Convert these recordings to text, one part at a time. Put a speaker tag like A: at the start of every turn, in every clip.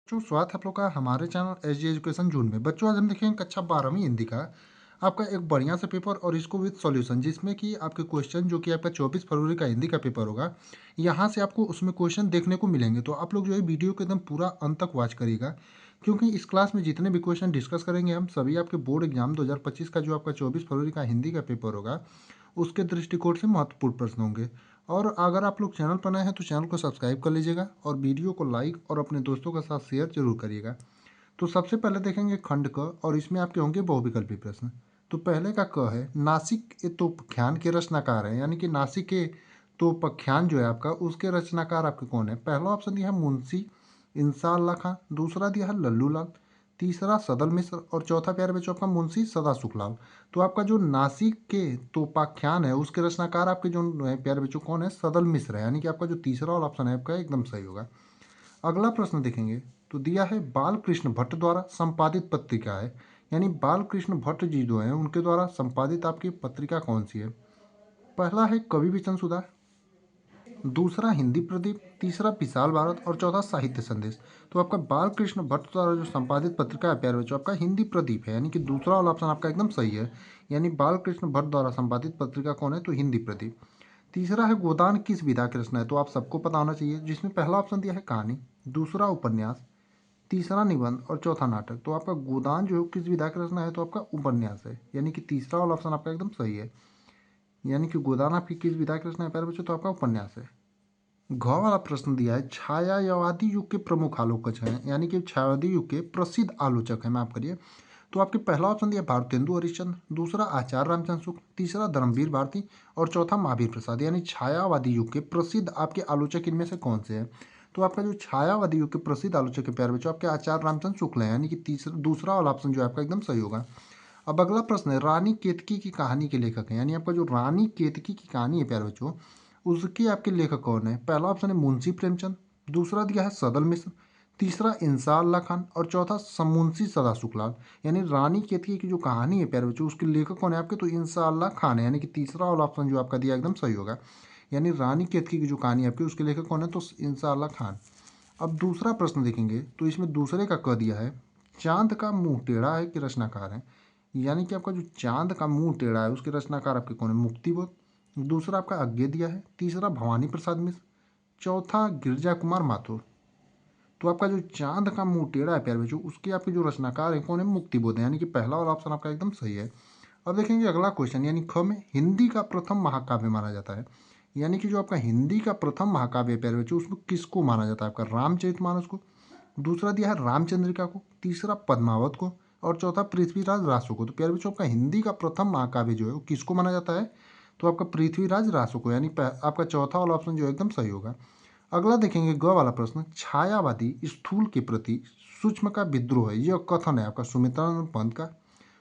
A: बच्चों स्वागत है आप लोग का हमारे चैनल एस जी एजुकेशन जून में। बच्चों आज हम देखेंगे कक्षा 12वीं हिंदी का आपका एक बढ़िया सा पेपर और इसको विद सॉल्यूशन, जिसमें कि आपके क्वेश्चन जो कि आपका 24 फरवरी का हिंदी का पेपर होगा, यहाँ से आपको उसमें क्वेश्चन देखने को मिलेंगे। तो आप लोग जो है वीडियो को एकदम पूरा अंत तक वॉच करिएगा, क्योंकि इस क्लास में जितने भी क्वेश्चन डिस्कस करेंगे हम सभी आपके बोर्ड एग्जाम 2025 का जो आपका 24 फरवरी का हिंदी का पेपर होगा उसके दृष्टिकोण से महत्वपूर्ण प्रश्न होंगे। और अगर आप लोग चैनल पर नए हैं तो चैनल को सब्सक्राइब कर लीजिएगा और वीडियो को लाइक और अपने दोस्तों के साथ शेयर जरूर करिएगा। तो सबसे पहले देखेंगे खंड क और इसमें आपके होंगे बहुविकल्पी प्रश्न। तो पहले का क है नासिक के तोपख्यान के रचनाकार है, यानी कि नासिक के तोपख्यान जो है आपका उसके रचनाकार आपके कौन है। पहला ऑप्शन दिया है मुंशी इंसाअल्लाह खां, दूसरा दिया है लल्लू लाल, तीसरा सदल मिश्र और चौथा प्यारे बच्चों आपका मुंशी सदा सुखलाल। तो आपका जो नासिक के तोपाख्यान है उसके रचनाकार आपके जो प्यारे बच्चों कौन है, सदल मिश्र है, यानी कि आपका जो तीसरा वाला ऑप्शन है आपका एकदम सही होगा। अगला प्रश्न देखेंगे तो दिया है बाल कृष्ण भट्ट द्वारा संपादित पत्रिका है, यानी बाल कृष्ण भट्ट जी जो है उनके द्वारा संपादित आपकी पत्रिका कौन सी है। पहला है कवि विचन सुधा, दूसरा हिंदी प्रदीप, तीसरा विशाल भारत और चौथा साहित्य संदेश। तो आपका बाल कृष्ण भट्ट द्वारा जो संपादित पत्रिका है प्यारे बच्चों आपका हिंदी प्रदीप है, यानी कि दूसरा वाला ऑप्शन आपका एकदम सही है। यानी बाल कृष्ण भट्ट द्वारा संपादित पत्रिका कौन है, तो हिंदी प्रदीप। तीसरा है गोदान किस विधा की रचना है, तो आप सबको पता होना चाहिए, जिसमें पहला ऑप्शन दिया है कहानी, दूसरा उपन्यास, तीसरा निबंध और चौथा नाटक। तो आपका गोदान जो है किस विधा की रचना है, तो आपका उपन्यास है, यानी कि तीसरा वाला ऑप्शन आपका एकदम सही है। यानी कि गोदान आपकी किस विधा की रचना है प्यारे बच्चों, तो आपका उपन्यास है। घ वाला प्रश्न दिया है छायावादी युग के प्रमुख आलोचक हैं, यानी कि छायावादी युग के प्रसिद्ध आलोचक हैं, माफ करिए। तो आपके पहला ऑप्शन दिया भारतेंदु हरिश्चंद्र, दूसरा आचार्य रामचंद्र शुक्ल, तीसरा धर्मवीर भारती और चौथा महावीर प्रसाद। यानी छायावादी युग के प्रसिद्ध आपके आलोचक इनमें से कौन से हैं। तो आपका जो छायावादी युग के प्रसिद्ध आलोचक के प्यारे बच्चों आपके आचार्य रामचंद्र शुक्ल हैं, यानी कि तीसरा दूसरा वाला ऑप्शन जो है आपका एकदम सही होगा। अब अगला प्रश्न है रानी केतकी की कहानी के लेखक हैं, यानी आपका जो रानी केतकी की कहानी है प्यारे बच्चों उसके आपके लेखक कौन है। पहला ऑप्शन है मुंशी प्रेमचंद, दूसरा दिया है सदल मिश्र, तीसरा इंसाअल्लाह खान और चौथा मुंशी सदा सुखलाल। यानी रानी केतकी की जो कहानी है प्यारे बच्चों उसके लेखक कौन है आपके, तो इंसाअल्लाह खान है, यानी कि तीसरा वाला ऑप्शन जो आपका दिया एकदम सही होगा। यानी रानी केतकी की जो कहानी है आपकी उसके लेखक कौन है, तो इंसाअल्लाह खान। अब दूसरा प्रश्न देखेंगे तो इसमें दूसरे का क दिया है चांद का मुंह टेढ़ा है कि रचनाकार है, यानी कि आपका जो चांद का मुंह टेढ़ा है उसके रचनाकार आपके कौन है, मुक्तिबोध, दूसरा आपका अज्ञे दिया है, तीसरा भवानी प्रसाद मिश्र, चौथा गिरजा कुमार माथुर। तो आपका जो चांद का मुंह टेढ़ा है प्यारे बच्चों उसके आपके जो रचनाकार है कौन है, मुक्तिबोध है, यानी कि पहला वाला ऑप्शन आपका एकदम सही है। अब देखेंगे अगला क्वेश्चन, यानी ख में हिंदी का प्रथम महाकाव्य माना जाता है, यानी कि जो आपका हिंदी का प्रथम महाकाव्य प्यारे बच्चों उसमें किसको माना जाता है, आपका रामचरितमानस को, दूसरा दिया है रामचंद्रिका को, तीसरा पद्मावत को और चौथा पृथ्वीराज रासो को। तो प्यारे बच्चों आपका हिंदी का प्रथम महाकाव्य जो है वो किसको माना जाता है, तो आपका पृथ्वीराज रासो को, यानी आपका चौथा वाला ऑप्शन जो है एकदम सही होगा। अगला देखेंगे ग वाला प्रश्न, छायावादी स्थूल के प्रति सूक्ष्म का विद्रोह है, यह कथन है आपका सुमित्रानंद पंत का,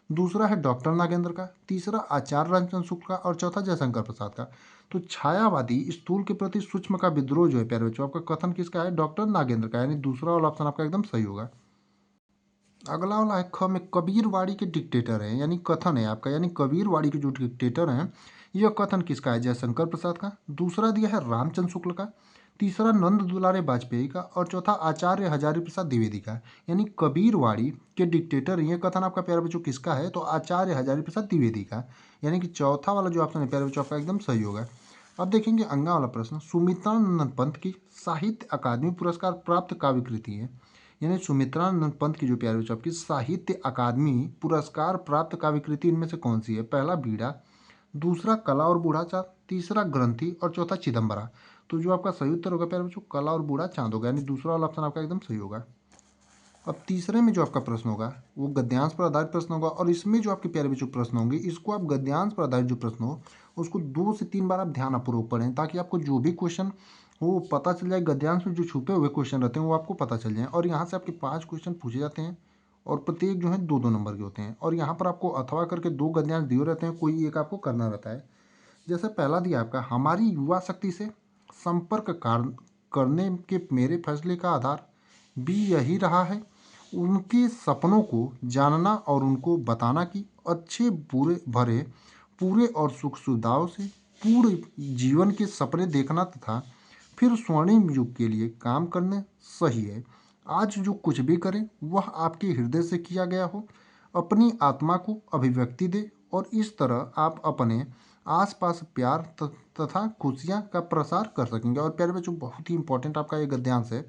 A: दूसरा है डॉक्टर नागेंद्र का, तीसरा आचार्य रामचंद्र शुक्ल का और चौथा जयशंकर प्रसाद का। तो छायावादी स्थूल के प्रति सूक्ष्म का विद्रोह जो है प्यारे बच्चों आपका कथन किसका है, डॉक्टर नागेंद्र का, यानी दूसरा वाला ऑप्शन आपका एकदम सही होगा। अगला वाला है ख में कबीरवाड़ी के डिक्टेटर हैं, यानी कथन है आपका, यानी कबीरवाड़ी के जो डिक्टेटर हैं यह कथन किसका है, जयशंकर प्रसाद का, दूसरा दिया है रामचंद्र शुक्ल का, तीसरा नंद दुलारे वाजपेयी का और चौथा आचार्य हजारी प्रसाद द्विवेदी का। यानी कबीरवाड़ी के डिक्टेटर ये कथन आपका प्यारे बच्चों किसका है, तो आचार्य हजारी प्रसाद द्विवेदी का, यानी कि चौथा वाला जो ऑप्शन है प्यारे बच्चों आपका एकदम सही होगा। अब देखेंगे अंगा वाला प्रश्न, सुमित्रानंद पंत की साहित्य अकादमी पुरस्कार प्राप्त काव्य कृति है, यानी सुमित्रानंद पंत की जो प्यारे बच्चों आपकी साहित्य अकादमी पुरस्कार प्राप्त काव्य कृति इनमें से कौन सी है। पहला बीड़ा, दूसरा कला और बूढ़ा चाँद, तीसरा ग्रंथि और चौथा चिदम्बरा। तो जो आपका सही उत्तर होगा प्यारे बच्चों कला और बूढ़ा चाँद होगा, यानी दूसरा वाला ऑप्शन आपका एकदम सही होगा। अब तीसरे में जो आपका प्रश्न होगा वो गद्यांश पर आधारित प्रश्न होगा और इसमें जो आपके प्यारे बच्चों प्रश्न होंगे इसको आप गद्यांश पर आधारित जो प्रश्न हो उसको 2 से 3 बार आप ध्यानपूर्वक पढ़ें, ताकि आपको जो भी क्वेश्चन वो पता चल जाए, गद्यांश में जो छुपे हुए क्वेश्चन रहते हैं वो आपको पता चल जाए। और यहाँ से आपके 5 क्वेश्चन पूछे जाते हैं और प्रत्येक जो है 2-2 नंबर के होते हैं और यहाँ पर आपको अथवा करके 2 गद्यांश दिए रहते हैं, कोई एक आपको करना रहता है। जैसे पहला दिया आपका हमारी युवा शक्ति से संपर्क करने के मेरे फैसले का आधार भी यही रहा है, उनके सपनों को जानना और उनको बताना कि अच्छे बुरे भरे पूरे और सुख सुविधाओं से पूरे जीवन के सपने देखना तथा फिर स्वर्णिम युग के लिए काम करने सही है। आज जो कुछ भी करें वह आपके हृदय से किया गया हो, अपनी आत्मा को अभिव्यक्ति दे और इस तरह आप अपने आसपास प्यार तथा खुशियाँ का प्रसार कर सकेंगे। और प्यारे बच्चों, बहुत ही इंपॉर्टेंट आपका ये गद्यांश है,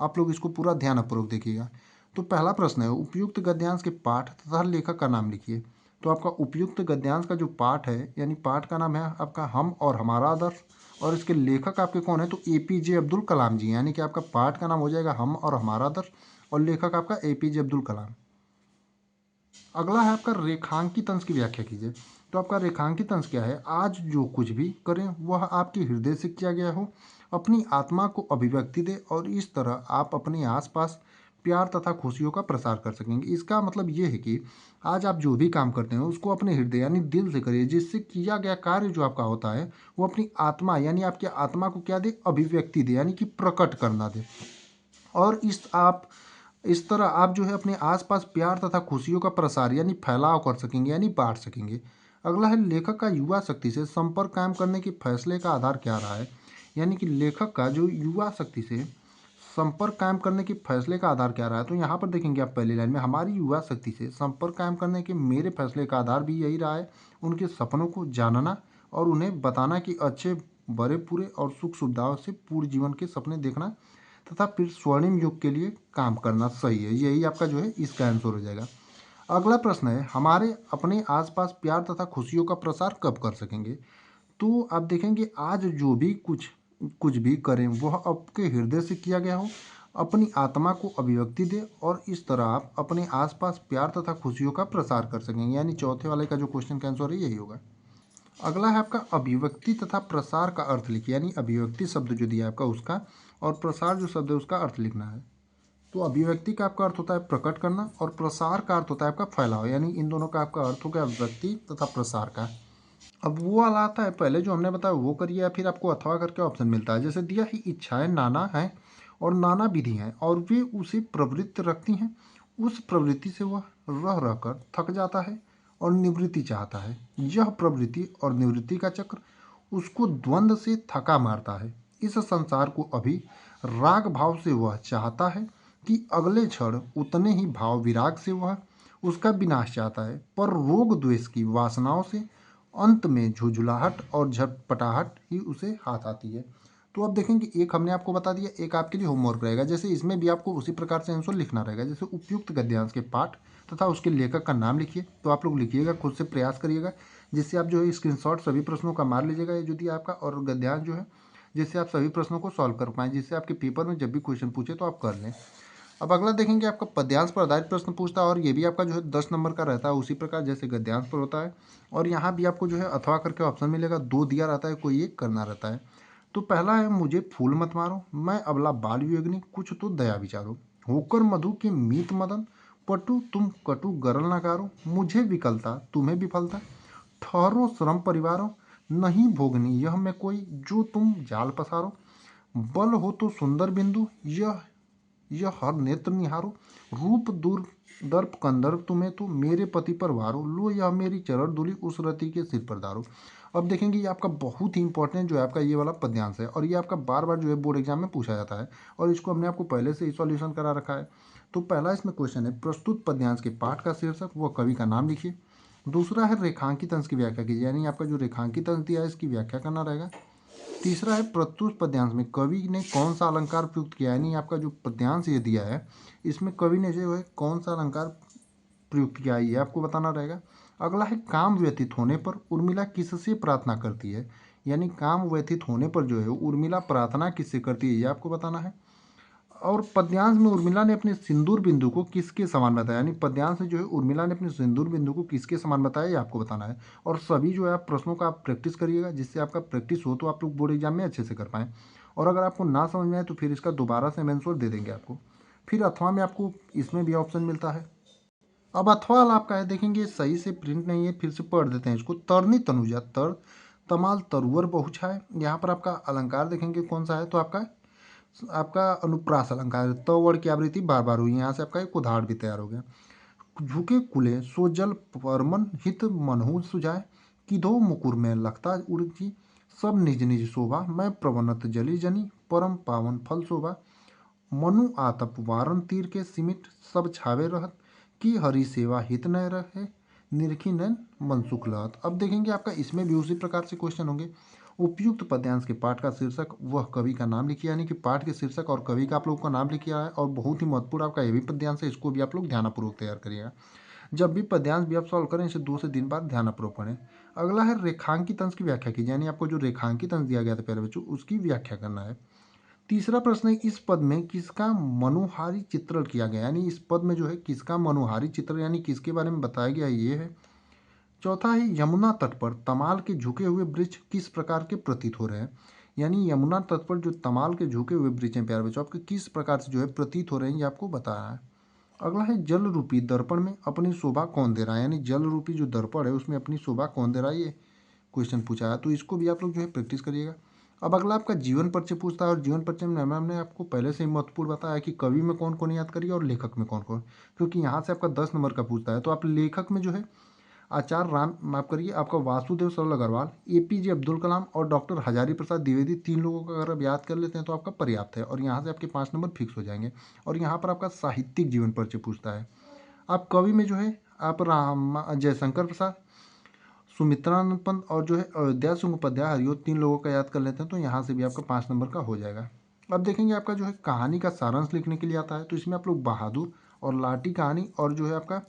A: आप लोग इसको पूरा ध्यानपूर्वक देखिएगा। तो पहला प्रश्न है, उपयुक्त गद्यांश के पाठ तथा लेखक का नाम लिखिए। तो आपका उपयुक्त गद्यांश का जो पाठ है, यानी पाठ का नाम है आपका हम और हमारा आदर्श, और इसके लेखक आपके कौन है, तो एपीजे अब्दुल कलाम जी, यानी कि आपका पाठ का नाम हो जाएगा हम और हमारा आदर्श और लेखक आपका एपीजे अब्दुल कलाम। अगला है आपका रेखांकित अंश की व्याख्या कीजिए। तो आपका रेखांकित अंश क्या है, आज जो कुछ भी करें वह आपके हृदय से किया गया हो, अपनी आत्मा को अभिव्यक्ति दे और इस तरह आप अपने आसपास प्यार तथा खुशियों का प्रसार कर सकेंगे। इसका मतलब ये है कि आज आप जो भी काम करते हैं उसको अपने हृदय यानी दिल से करिए, जिससे किया गया कार्य जो आपका होता है वो अपनी आत्मा यानी आपकी आत्मा को क्या दे, अभिव्यक्ति दे, यानी कि प्रकट करना दे। और इस तरह आप जो है अपने आसपास प्यार तथा खुशियों का प्रसार यानी फैलाव कर सकेंगे, यानी बांट सकेंगे। अगला है, लेखक का युवा शक्ति से संपर्क कायम करने के फैसले का आधार क्या रहा है। यानी कि लेखक का जो युवा शक्ति से संपर्क कायम करने के फैसले का आधार क्या रहा है। तो यहाँ पर देखेंगे आप पहली लाइन में, हमारी युवा शक्ति से संपर्क कायम करने के मेरे फैसले का आधार भी यही रहा है, उनके सपनों को जानना और उन्हें बताना कि अच्छे बड़े पूरे और सुख सुविधाओं से पूर्ण जीवन के सपने देखना तथा फिर स्वर्णिम युग के लिए काम करना सही है। यही आपका जो है इसका आंसर हो जाएगा। अगला प्रश्न है, हमारे अपने आसपास प्यार तथा खुशियों का प्रसार कब कर सकेंगे। तो आप देखेंगे आज जो भी कुछ कुछ भी करें वह आपके हृदय से किया गया हो, अपनी आत्मा को अभिव्यक्ति दे और इस तरह आप अपने आसपास प्यार तथा खुशियों का प्रसार कर सकेंगे। यानी चौथे वाले का जो क्वेश्चन का आंसर है यही होगा। अगला है आपका अभिव्यक्ति तथा प्रसार का अर्थ लिखिए। यानी अभिव्यक्ति शब्द जो दिया है आपका उसका, और प्रसार जो शब्द है उसका अर्थ लिखना है। तो अभिव्यक्ति का आपका अर्थ होता है प्रकट करना और प्रसार का अर्थ होता है आपका फैलाव, यानी इन दोनों का आपका अर्थ हो गया अभिव्यक्ति तथा प्रसार का। अब वो वाला आता है, पहले जो हमने बताया वो करिए या फिर आपको अथवा करके ऑप्शन मिलता है। जैसे दिया ही, इच्छाएं नाना हैं और नाना विधि हैं और वे उसे प्रवृत्त रखती हैं, उस प्रवृत्ति से वह रह रहकर थक जाता है और निवृत्ति चाहता है। यह प्रवृत्ति और निवृत्ति का चक्र उसको द्वंद्व से थका मारता है। इस संसार को अभी राग भाव से वह चाहता है कि अगले क्षण उतने ही भाव विराग से वह उसका विनाश चाहता है, पर रोग द्वेष की वासनाओं से अंत में झुझुलाहट और झटपटाहट ही उसे हाथ आती है। तो अब देखेंगे, एक हमने आपको बता दिया, एक आपके लिए होमवर्क रहेगा। जैसे इसमें भी आपको उसी प्रकार से आंसर लिखना रहेगा। जैसे उपयुक्त गद्यांश के पाठ तथा उसके लेखक का नाम लिखिए। तो आप लोग लिखिएगा, खुद से प्रयास करिएगा, जिससे आप जो है स्क्रीनशॉट सभी प्रश्नों का मार लीजिएगा ये जो दिया आपका, और गद्यांश जो है जिससे आप सभी प्रश्नों को सॉल्व कर पाएँ, जिससे आपके पेपर में जब भी क्वेश्चन पूछे तो आप कर लें। अब अगला देखेंगे, आपका पद्यांश पर आधारित प्रश्न पूछता है और ये भी आपका जो है 10 नंबर का रहता है, उसी प्रकार जैसे गद्यांश पर होता है। और यहाँ भी आपको जो है अथवा करके ऑप्शन मिलेगा, दो दिया रहता है, कोई एक करना रहता है। तो पहला है, मुझे फूल मत मारो, मैं अबला बाल वियोगिनी, कुछ तो दया विचारो, होकर मधु के मीत मदन, पटु तुम कटु गरल नगारो, मुझे विकलता तुम्हें विफलता, ठहरो श्रम परिवारों, नहीं भोगनी यह मैं कोई, जो तुम जाल पसारो, बल हो तो सुंदर बिंदु, यह हर नेत्र निहारो, रूप दूर दर्प कंदर्प तुम्हें तो, मेरे पति पर वारो, लो यह मेरी चरण धूलि, उस रति के सिर पर दारो। अब देखेंगे, ये आपका बहुत ही इंपॉर्टेंट जो है आपका ये वाला पद्यांश है, और ये आपका बार बार जो है बोर्ड एग्जाम में पूछा जाता है, और इसको हमने आपको पहले से ही सॉल्यूशन करा रखा है। तो पहला इसमें क्वेश्चन है, प्रस्तुत पद्यांश के पाठ का शीर्षक व कवि का नाम लिखिए। दूसरा है, रेखांकित अंश की व्याख्या कीजिए, यानी आपका जो रेखांकित अंश दिया है इसकी व्याख्या करना रहेगा। तीसरा है, प्रस्तुत पद्यांश में कवि ने कौन सा अलंकार प्रयुक्त किया है, यानी आपका जो पद्यांश ये दिया है इसमें कवि ने जो है कौन सा अलंकार प्रयुक्त किया है ये आपको बताना रहेगा। अगला है, काम व्यतीत होने पर उर्मिला किससे प्रार्थना करती है, यानी काम व्यतीत होने पर जो है उर्मिला प्रार्थना किससे करती है ये आपको बताना है। और पद्यांश में उर्मिला ने अपने सिंदूर बिंदु को किसके समान बताया, यानी पद्यांश में जो है उर्मिला ने अपने सिंदूर बिंदु को किसके समान बताया ये आपको बताना है। और सभी जो है आप प्रश्नों का आप प्रैक्टिस करिएगा, जिससे आपका प्रैक्टिस हो तो आप लोग बोर्ड एग्जाम में अच्छे से कर पाएँ। और अगर आपको ना समझ में आए तो फिर इसका दोबारा से हम आंसर दे देंगे आपको। फिर अथवा में आपको इसमें भी ऑप्शन मिलता है। अब अथवा वाला आपका है, देखेंगे सही से प्रिंट नहीं है, फिर से पढ़ देते हैं इसको। तरनी तनुजा तर तमाल तरुअर बहुछाए, यहाँ पर आपका अलंकार देखेंगे कौन सा है, तो आपका आपका अनुप्रास अलंकार, त वर्ण की आवृत्ति बार बार हुई, यहाँ से आपका एक उदाहरण भी तैयार हो गया। झुके कुले सो जल परमन हित मनहु सुझाए, किधो मुकुर में लखता उड़ची, सब निज निज शोभा, मैं प्रवनत जली जनी, परम पावन फल शोभा, मनु आतप वारन तीर के सिमिट सब छावे रहत, की हरि सेवा हित न रहे, निरखी नैन मनसुख लहत। अब देखेंगे आपका इसमें भी उसी प्रकार से क्वेश्चन होंगे। उपयुक्त पद्यांश के पाठ का शीर्षक वह कवि का नाम लिखिए, यानी कि पाठ के शीर्षक और कवि का आप लोगों का नाम लिखिए है। और बहुत ही महत्वपूर्ण आपका ये भी पद्यांश है, इसको भी आप लोग ध्यानपूर्वक तैयार करिएगा। जब भी पद्यांश भी आप सॉल्व करें इसे 2 से 3 बार ध्यानपूर्वक पढ़ें। अगला है रेखांकित अंश की व्याख्या कीजिए, यानी आपको जो रेखांकित अंश दिया गया था प्यारे बच्चों उसकी व्याख्या करना है। तीसरा प्रश्न है इस पद में किसका मनोहारी चित्रण किया गया, यानी इस पद में जो है किसका मनोहारी चित्रण यानी किसके बारे में बताया गया ये है। चौथा है यमुना तट पर तमाल के झुके हुए वृक्ष किस प्रकार के प्रतीत हो रहे हैं, यानी यमुना तट पर जो तमाल के झुके हुए वृक्ष हैं प्यारे बच्चों आपके किस प्रकार से जो है प्रतीत हो रहे हैं ये आपको बताया है। अगला है जल रूपी दर्पण में अपनी शोभा कौन दे रहा है, यानी जल रूपी जो दर्पण है उसमें अपनी शोभा कौन दे रहा है ये क्वेश्चन पूछा है। तो इसको भी आप लोग जो है प्रैक्टिस करिएगा। अब अगला आपका जीवन परिचय पूछता है, और जीवन परिचय में मैम ने आपको पहले से ही महत्वपूर्ण बताया कि कवि में कौन कौन याद करिए और लेखक में कौन कौन, क्योंकि यहाँ से आपका 10 नंबर का पूछता है। तो आप लेखक में जो है आचार्य राम माफ करिए आपका वासुदेव सरल अग्रवाल, एपीजे अब्दुल कलाम और डॉक्टर हजारी प्रसाद द्विवेदी, 3 लोगों का अगर आप याद कर लेते हैं तो आपका पर्याप्त है, और यहाँ से आपके 5 नंबर फिक्स हो जाएंगे। और यहाँ पर आपका साहित्यिक जीवन परिचय पूछता है। आप कवि में जो है आप राम जयशंकर प्रसाद, सुमित्रानंद पंत और जो है अयोध्या सिंह उपाध्याय हरिओ, 3 लोगों का याद कर लेते हैं तो यहाँ से भी आपका 5 नंबर का हो जाएगा। अब देखेंगे आपका जो है कहानी का सारांश लिखने के लिए आता है, तो इसमें आप लोग बहादुर और लाठी कहानी और जो है आपका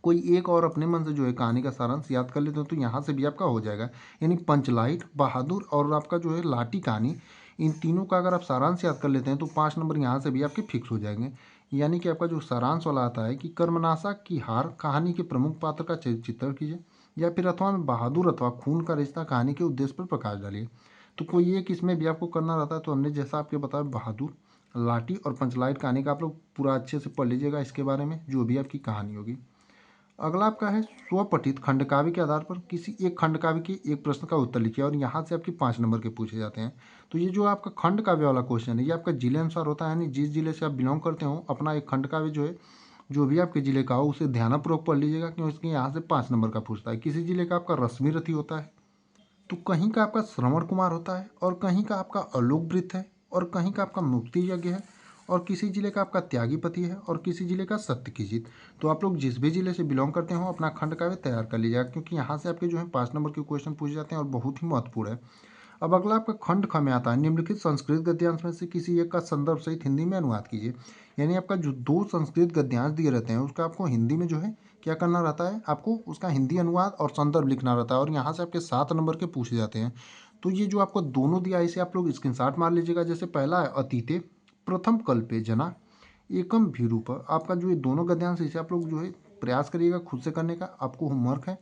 A: कोई एक और अपने मन से जो है कहानी का सारांश याद कर लेते हो तो यहाँ से भी आपका हो जाएगा। यानी पंचलाइट, बहादुर और आपका जो है लाठी कहानी, इन तीनों का अगर आप सारांश याद कर लेते हैं तो 5 नंबर यहाँ से भी आपके फिक्स हो जाएंगे। यानी कि आपका जो सारांश वाला आता है कि कर्मनाशा की हार कहानी के प्रमुख पात्र का चित्रण कीजिए, या फिर अथवा में बहादुर अथवा खून का रिश्ता कहानी के उद्देश्य पर प्रकाश डालिए। तो कोई एक इसमें भी आपको करना रहता है, तो हमने जैसा आपके बताया बहादुर, लाठी और पंचलाइट कहानी का आप लोग पूरा अच्छे से पढ़ लीजिएगा इसके बारे में जो भी आपकी कहानी होगी। अगला आपका है स्वपठित खंडकाव्य के आधार पर किसी एक खंडकाव्य के एक प्रश्न का उत्तर लिखिए, और यहाँ से आपके 5 नंबर के पूछे जाते हैं। तो ये जो आपका खंडकाव्य वाला क्वेश्चन है ये आपका जिले अनुसार होता है, यानी जिस जिले से आप बिलोंग करते हो अपना एक खंडकाव्य जो है जो भी आपके जिले का हो उसे ध्यानपूर्वक पढ़ लीजिएगा, क्योंकि यहाँ से 5 नंबर का पूछता है। किसी जिले का आपका रश्मि रथी होता है, तो कहीं का आपका श्रवण कुमार होता है, और कहीं का आपका आलोक वृत्त है, और कहीं का आपका मुक्ति यज्ञ है, और किसी जिले का आपका त्यागी पति है, और किसी जिले का सत्य की जीत। तो आप लोग जिस भी जिले से बिलोंग करते हो अपना खंड काव्य तैयार कर लीजिएगा, क्योंकि यहाँ से आपके जो है 5 नंबर के क्वेश्चन पूछे जाते हैं और बहुत ही महत्वपूर्ण है। अब अगला आपका खंड ख में आता है निम्नलिखित संस्कृत गद्यांश में से किसी एक का संदर्भ सहित हिंदी में अनुवाद कीजिए। यानी आपका जो 2 संस्कृत गद्यांश दिए रहते हैं उसका आपको हिंदी में जो है क्या करना रहता है, आपको उसका हिंदी अनुवाद और संदर्भ लिखना रहता है, और यहाँ से आपके 7 नंबर के पूछे जाते हैं। तो ये जो आपको दोनों दिया है इसे आप लोग स्क्रीनशॉट मार लीजिएगा। जैसे पहला है अतीते प्रथम कल्पे जना एकम भीरूप, आपका जो ये दोनों गद्यांश इसे आप लोग जो है प्रयास करिएगा खुद से करने का, आपको होमवर्क है।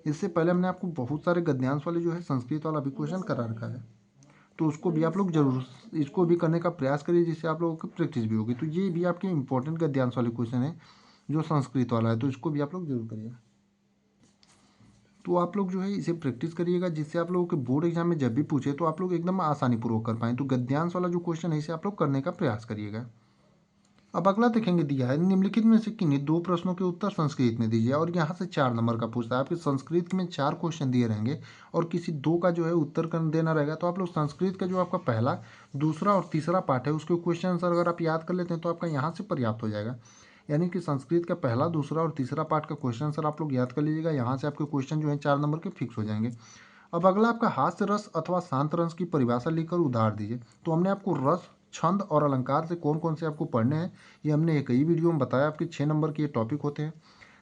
A: इससे पहले हमने आपको बहुत सारे गद्यांश वाले जो है संस्कृत वाला भी क्वेश्चन करा रखा है, तो उसको भी आप लोग जरूर इसको भी करने का प्रयास करिए, जिससे आप लोगों की प्रैक्टिस भी होगी। तो ये भी आपके इंपॉर्टेंट गद्यांश वाले क्वेश्चन है जो संस्कृत वाला है, तो इसको भी आप लोग जरूर करिएगा। तो आप लोग जो है इसे प्रैक्टिस करिएगा, जिससे आप लोगों के बोर्ड एग्जाम में जब भी पूछे तो आप लोग एकदम आसानी पूर्वक कर पाएँ। तो गद्यांश वाला जो क्वेश्चन है इसे आप लोग करने का प्रयास करिएगा। अब अगला देखेंगे दिया है निम्नलिखित में से किन्हीं 2 प्रश्नों के उत्तर संस्कृत में दीजिए, और यहाँ से 4 नंबर का पूछता है। आपके संस्कृत में 4 क्वेश्चन दिए रहेंगे और किसी 2 का जो है उत्तर कर देना रहेगा। तो आप लोग संस्कृत का जो आपका पहला, दूसरा और तीसरा पार्ट है उसके क्वेश्चन आंसर अगर आप याद कर लेते हैं तो आपका यहाँ से पर्याप्त हो जाएगा। यानी कि संस्कृत का पहला, दूसरा और तीसरा पार्ट का क्वेश्चन आंसर आप लोग याद कर लीजिएगा, यहाँ से आपके क्वेश्चन जो है 4 नंबर के फिक्स हो जाएंगे। अब अगला आपका हास्य रस अथवा शांत रस की परिभाषा लिखकर उधार दीजिए। तो हमने आपको रस, छंद और अलंकार से कौन कौन से आपको पढ़ने हैं ये हमने एक ही वीडियो में बताया। आपके 6 नंबर के ये टॉपिक होते हैं।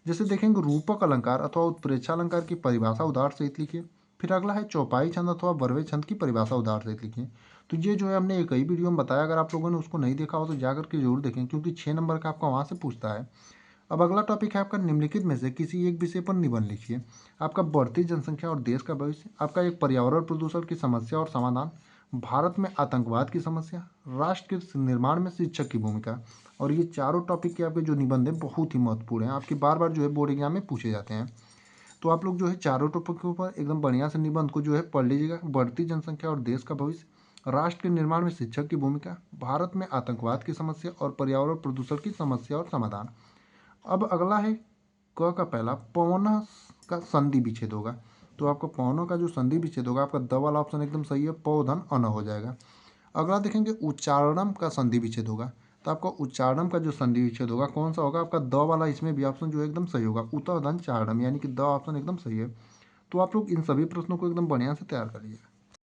A: जैसे देखेंगे रूपक अलंकार अथवा उत्प्रेक्षा अलंकार की परिभाषा उदाहरण सहित लिखिए। फिर अगला है चौपाई छंद अथवा बरवे छंद की परिभाषा उदाहरण सहित लिखिए। तो ये जो है हमने एक ही वीडियो में बताया, अगर आप लोगों ने उसको नहीं देखा हो तो जाकर के जरूर देखें, क्योंकि 6 नंबर का आपका वहाँ से पूछता है। अब अगला टॉपिक है आपका निम्नलिखित में से किसी एक विषय पर निबंध लिखिए। आपका बढ़ती जनसंख्या और देश का भविष्य, आपका एक पर्यावरण प्रदूषण की समस्या और समाधान, भारत में आतंकवाद की समस्या, राष्ट्र के निर्माण में शिक्षक की भूमिका। और ये चारों टॉपिक के आपके जो निबंध हैं बहुत ही महत्वपूर्ण हैं, आपके बार बार जो है बोर्ड एग्जाम में पूछे जाते हैं। तो आप लोग जो है चारों टॉपिक के ऊपर एकदम बढ़िया से निबंध को जो है पढ़ लीजिएगा। बढ़ती जनसंख्या और देश का भविष्य, राष्ट्र के निर्माण में शिक्षक की भूमिका, भारत में आतंकवाद की समस्या और पर्यावरण प्रदूषण की समस्या और समाधान। अब अगला है क का पहला पवन का संधि विच्छेद होगा। तो आपका पवनों का जो संधि विच्छेद होगा, आपका द वाला ऑप्शन एकदम सही है, पौधन अन हो जाएगा। अगला देखेंगे उच्चारणम का संधि विच्छेद होगा, तो आपका उच्चारणम का जो संधि विच्छेद होगा कौन सा होगा, आपका द वाला इसमें भी ऑप्शन जो है एकदम सही होगा, उत दन चारणम, यानी कि द ऑप्शन एकदम सही है। तो आप लोग इन सभी प्रश्नों को एकदम बढ़िया से तैयार करिए।